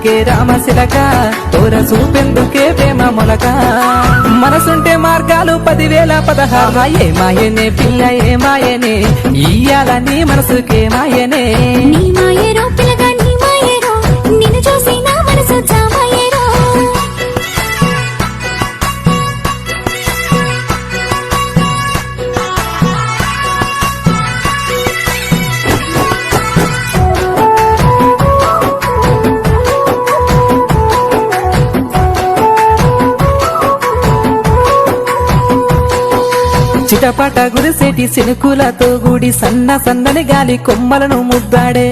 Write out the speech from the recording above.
చూపెందుకే రామశిలక తోర చూపెందుకే ప్రేమ మొలక మనసుంటే మార్గాలు 10,016 ఏ మాయనే పిల్ల ఏ మాయనే ఇయ్యాల నీ మనసుకే మాయనే నీ మాయరో పిల్లగా నీ మాయరో నిన్ను చూసి నా మనసు చామాయరో చిటపట గురిసేటి సినుకులతో గుడి సన్నని గాలి కొమ్మలను ముద్దాడే